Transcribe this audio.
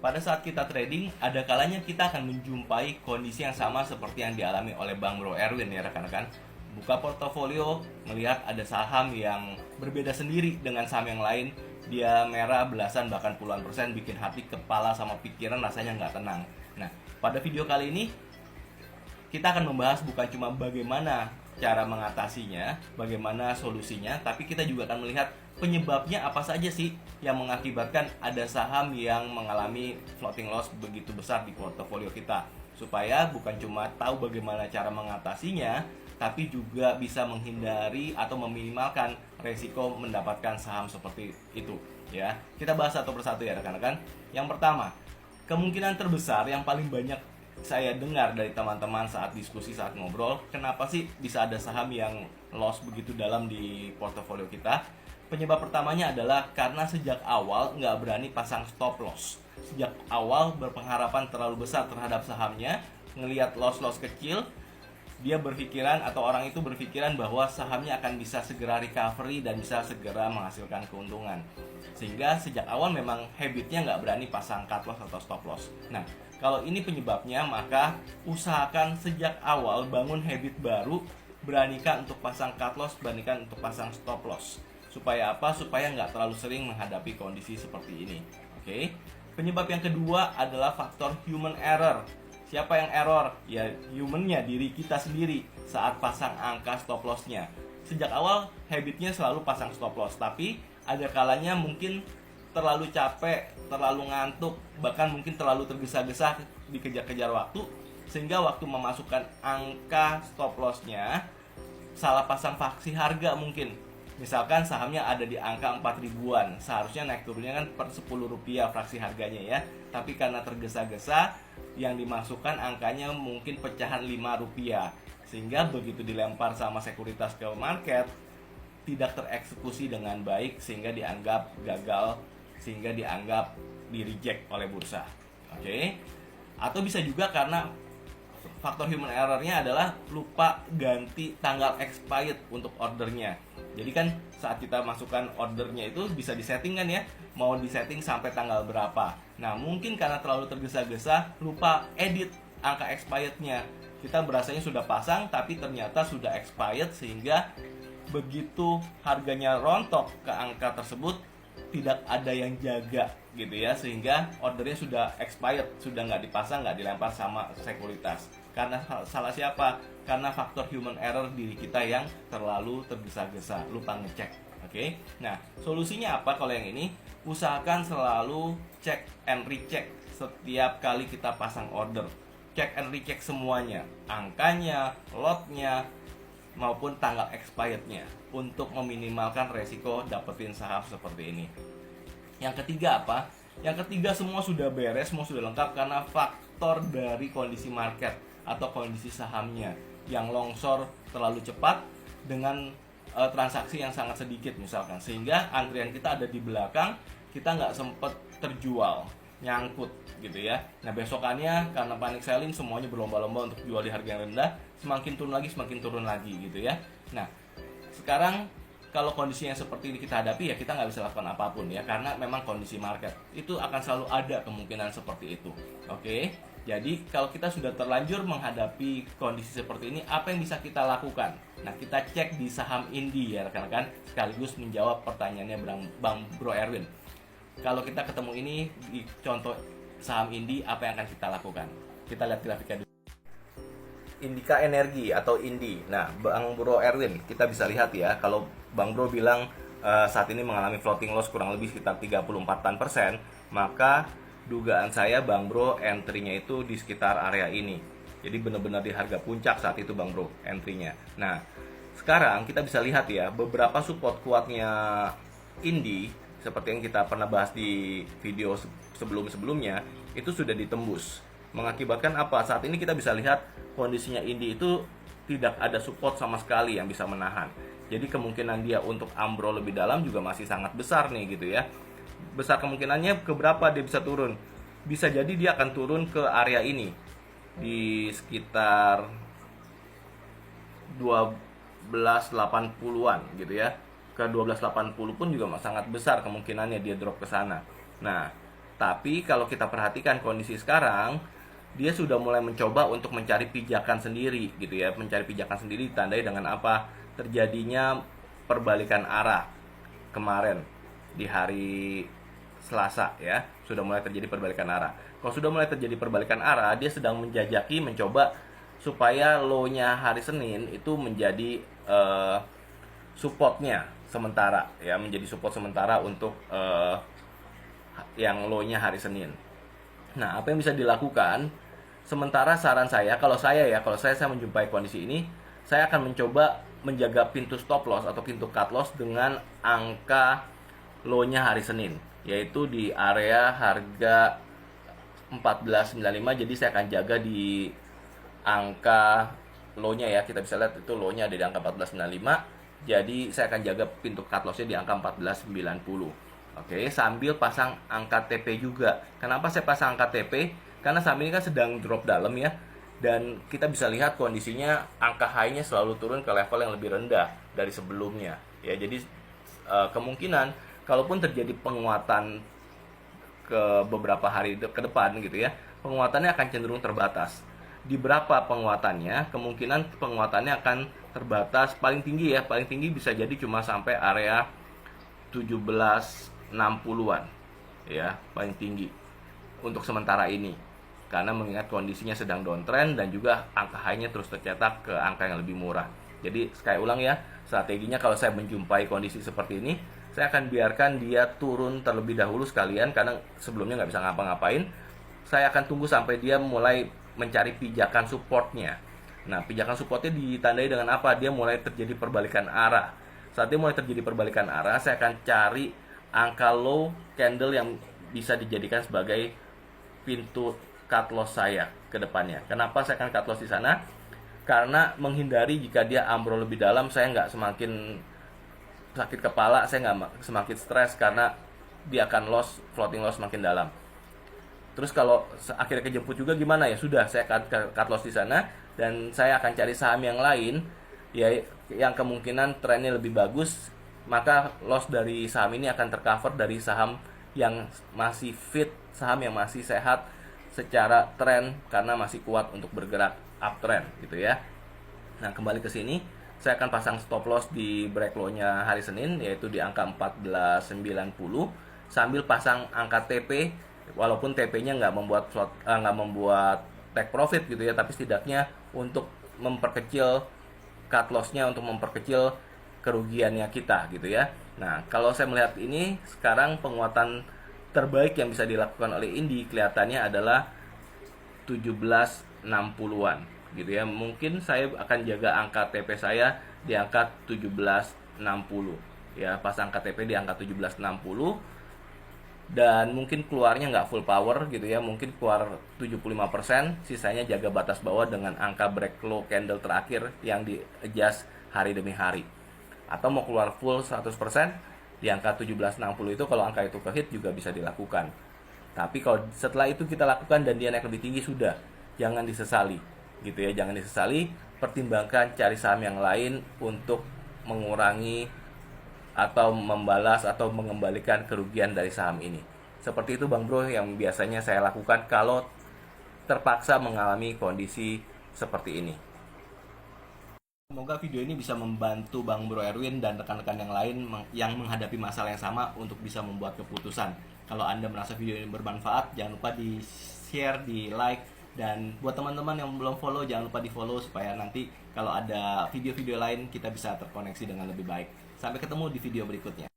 pada saat kita trading, ada kalanya kita akan menjumpai kondisi yang sama seperti yang dialami oleh Bang Bro Erwin ya rekan-rekan. Buka portofolio, melihat ada saham yang berbeda sendiri dengan saham yang lain. Dia merah belasan bahkan puluhan persen, bikin hati, kepala, sama pikiran rasanya nggak tenang. Nah, pada video kali ini kita akan membahas bukan cuma bagaimana cara mengatasinya, bagaimana solusinya, tapi kita juga akan melihat penyebabnya apa saja sih yang mengakibatkan ada saham yang mengalami floating loss begitu besar di portofolio kita. Supaya bukan cuma tahu bagaimana cara mengatasinya, tapi juga bisa menghindari atau meminimalkan resiko mendapatkan saham seperti itu ya. Kita bahas satu persatu ya rekan-rekan. Yang pertama, kemungkinan terbesar yang paling banyak saya dengar dari teman-teman saat diskusi, saat ngobrol, kenapa sih bisa ada saham yang loss begitu dalam di portofolio kita? Penyebab pertamanya adalah karena sejak awal nggak berani pasang stop loss. Sejak awal berpengharapan terlalu besar terhadap sahamnya, ngelihat loss-loss kecil, dia berpikiran atau orang itu berpikiran bahwa sahamnya akan bisa segera recovery dan bisa segera menghasilkan keuntungan. Sehingga sejak awal memang habitnya nggak berani pasang cut loss atau stop loss. Nah, kalau ini penyebabnya, maka usahakan sejak awal bangun habit baru, beranikan untuk pasang cut loss, beranikan untuk pasang stop loss. Supaya apa? Supaya nggak terlalu sering menghadapi kondisi seperti ini. Oke? Penyebab yang kedua adalah faktor human error. Siapa yang error? Ya humannya, diri kita sendiri saat pasang angka stop lossnya. Sejak awal habitnya selalu pasang stop loss, tapi ada kalanya mungkin terlalu capek, terlalu ngantuk, bahkan mungkin terlalu tergesa-gesa dikejar-kejar waktu, sehingga waktu memasukkan angka stop lossnya salah pasang faksi harga mungkin. Misalkan sahamnya ada di angka 4 ribuan, seharusnya naik turunnya kan per 10 rupiah fraksi harganya ya. Tapi karena tergesa-gesa, yang dimasukkan angkanya mungkin pecahan 5 rupiah. Sehingga begitu dilempar sama sekuritas ke market, tidak tereksekusi dengan baik, sehingga dianggap gagal, sehingga dianggap di reject oleh bursa. Oke? Atau bisa juga karena faktor human error-nya adalah lupa ganti tanggal expired untuk ordernya. Jadi kan saat kita masukkan ordernya itu bisa disetting kan ya, mau disetting sampai tanggal berapa. Nah mungkin karena terlalu tergesa-gesa lupa edit angka expirednya. Kita berasanya sudah pasang tapi ternyata sudah expired, sehingga begitu harganya rontok ke angka tersebut tidak ada yang jaga gitu ya, sehingga ordernya sudah expired, sudah nggak dipasang, nggak dilempar sama sekuritas. Karena salah siapa? Karena faktor human error diri kita yang terlalu tergesa-gesa, lupa ngecek. Oke? Nah, solusinya apa kalau yang ini? Usahakan selalu check and recheck setiap kali kita pasang order. Check and recheck semuanya, angkanya, lotnya, maupun tanggal expirednya, untuk meminimalkan resiko dapetin saham seperti ini. Yang ketiga apa? Yang ketiga, semua sudah beres, semua sudah lengkap karena faktor dari kondisi market atau kondisi sahamnya yang longsor terlalu cepat dengan transaksi yang sangat sedikit misalkan, sehingga antrian kita ada di belakang, kita nggak sempet terjual, nyangkut gitu ya. Nah besokannya karena panic selling semuanya berlomba-lomba untuk jual di harga yang rendah, semakin turun lagi gitu ya. Nah sekarang kalau kondisinya seperti ini kita hadapi, ya kita nggak bisa lakukan apapun ya, karena memang kondisi market itu akan selalu ada kemungkinan seperti itu. Oke, jadi kalau kita sudah terlanjur menghadapi kondisi seperti ini, apa yang bisa kita lakukan? Nah kita cek di saham Indi ya rekan-rekan, sekaligus menjawab pertanyaannya Bang Bro Erwin. Kalau kita ketemu ini di contoh saham Indi, apa yang akan kita lakukan? Kita lihat grafiknya dulu. Indika Energi atau Indi. Nah, Bang Bro Erwin, kita bisa lihat ya, kalau Bang Bro bilang saat ini mengalami floating loss kurang lebih sekitar 34%, maka dugaan saya Bang Bro entry-nya itu di sekitar area ini. Jadi benar-benar di harga puncak saat itu Bang Bro entry-nya. Nah, sekarang kita bisa lihat ya, beberapa support kuatnya Indi seperti yang kita pernah bahas di video sebelum-sebelumnya itu sudah ditembus. Mengakibatkan apa? Saat ini kita bisa lihat kondisinya Indi itu tidak ada support sama sekali yang bisa menahan. Jadi kemungkinan dia untuk ambrol lebih dalam juga masih sangat besar nih gitu ya. Besar kemungkinannya ke berapa dia bisa turun? Bisa jadi dia akan turun ke area ini di sekitar 1280-an gitu ya. Ke 1280 pun juga sangat besar kemungkinannya dia drop ke sana. Nah, Tapi kalau kita perhatikan kondisi sekarang, dia sudah mulai mencoba untuk mencari pijakan sendiri gitu ya. Mencari pijakan sendiri ditandai dengan apa? Terjadinya perbalikan arah kemarin di hari Selasa ya, sudah mulai terjadi perbalikan arah. Kalau sudah mulai terjadi perbalikan arah, dia sedang menjajaki mencoba supaya low-nya hari Senin itu menjadi supportnya sementara ya, menjadi support sementara untuk yang low-nya hari Senin. Nah, apa yang bisa dilakukan? Sementara saran saya, kalau saya menjumpai kondisi ini, saya akan mencoba menjaga pintu stop loss atau pintu cut loss dengan angka low-nya hari Senin, yaitu di area harga 14.95. Jadi saya akan jaga di angka low-nya ya. Kita bisa lihat itu low-nya ada di angka 14.95. Jadi saya akan jaga pintu cut loss-nya di angka 14.90. Oke, sambil pasang angka TP juga. Kenapa saya pasang angka TP? Karena saham ini kan sedang drop dalam ya. Dan kita bisa lihat kondisinya angka high-nya selalu turun ke level yang lebih rendah dari sebelumnya. Ya, jadi kemungkinan kalaupun terjadi penguatan ke beberapa hari ke depan gitu ya, penguatannya akan cenderung terbatas. Di berapa penguatannya? Kemungkinan penguatannya akan terbatas, paling tinggi bisa jadi cuma sampai area 17.60-an ya, paling tinggi untuk sementara ini, karena mengingat kondisinya sedang downtrend dan juga angka high-nya terus tercetak ke angka yang lebih murah. Jadi sekali ulang ya, strateginya kalau saya menjumpai kondisi seperti ini, saya akan biarkan dia turun terlebih dahulu sekalian, karena sebelumnya nggak bisa ngapa-ngapain. Saya akan tunggu sampai dia mulai mencari pijakan supportnya. Nah, pijakan supportnya ditandai dengan apa? Dia mulai terjadi perbalikan arah. Saat dia mulai terjadi perbalikan arah, saya akan cari angka low candle yang bisa dijadikan sebagai pintu cut loss saya ke depannya. Kenapa saya akan cut loss di sana? Karena menghindari jika dia ambrol lebih dalam, saya nggak semakin sakit kepala, saya nggak semakin stres karena dia akan floating loss makin dalam. Terus kalau akhirnya kejemput juga gimana ya? Sudah, saya cut loss di sana dan saya akan cari saham yang lain ya, yang kemungkinan trennya lebih bagus, maka loss dari saham ini akan tercover dari saham yang masih fit, saham yang masih sehat secara tren karena masih kuat untuk bergerak uptrend gitu ya. Nah, kembali ke sini, saya akan pasang stop loss di break low-nya hari Senin, yaitu di angka 14.90 sambil pasang angka TP, walaupun TP-nya nggak membuat take profit gitu ya, tapi setidaknya untuk memperkecil cut loss-nya, untuk memperkecil kerugiannya kita gitu ya. Nah, kalau saya melihat ini sekarang penguatan terbaik yang bisa dilakukan oleh Indi kelihatannya adalah 17.60-an gitu ya. Mungkin saya akan jaga angka TP saya di angka 17.60 ya, pas angka TP di angka 17.60 dan mungkin keluarnya nggak full power gitu ya, mungkin keluar 75%, sisanya jaga batas bawah dengan angka break low candle terakhir yang di adjust hari demi hari. Atau mau keluar full 100% di angka 17.60 itu, kalau angka itu ke hit juga bisa dilakukan. Tapi kalau setelah itu kita lakukan dan dia naik lebih tinggi, sudah, jangan disesali gitu ya, jangan disesali. Pertimbangkan cari saham yang lain untuk mengurangi atau membalas atau mengembalikan kerugian dari saham ini. Seperti itu Bang Bro yang biasanya saya lakukan kalau terpaksa mengalami kondisi seperti ini. Semoga video ini bisa membantu Bang Bro Erwin dan rekan-rekan yang lain yang menghadapi masalah yang sama untuk bisa membuat keputusan. Kalau Anda merasa video ini bermanfaat, jangan lupa di-share, di-like, dan buat teman-teman yang belum follow, jangan lupa di-follow supaya nanti kalau ada video-video lain kita bisa terkoneksi dengan lebih baik. Sampai ketemu di video berikutnya.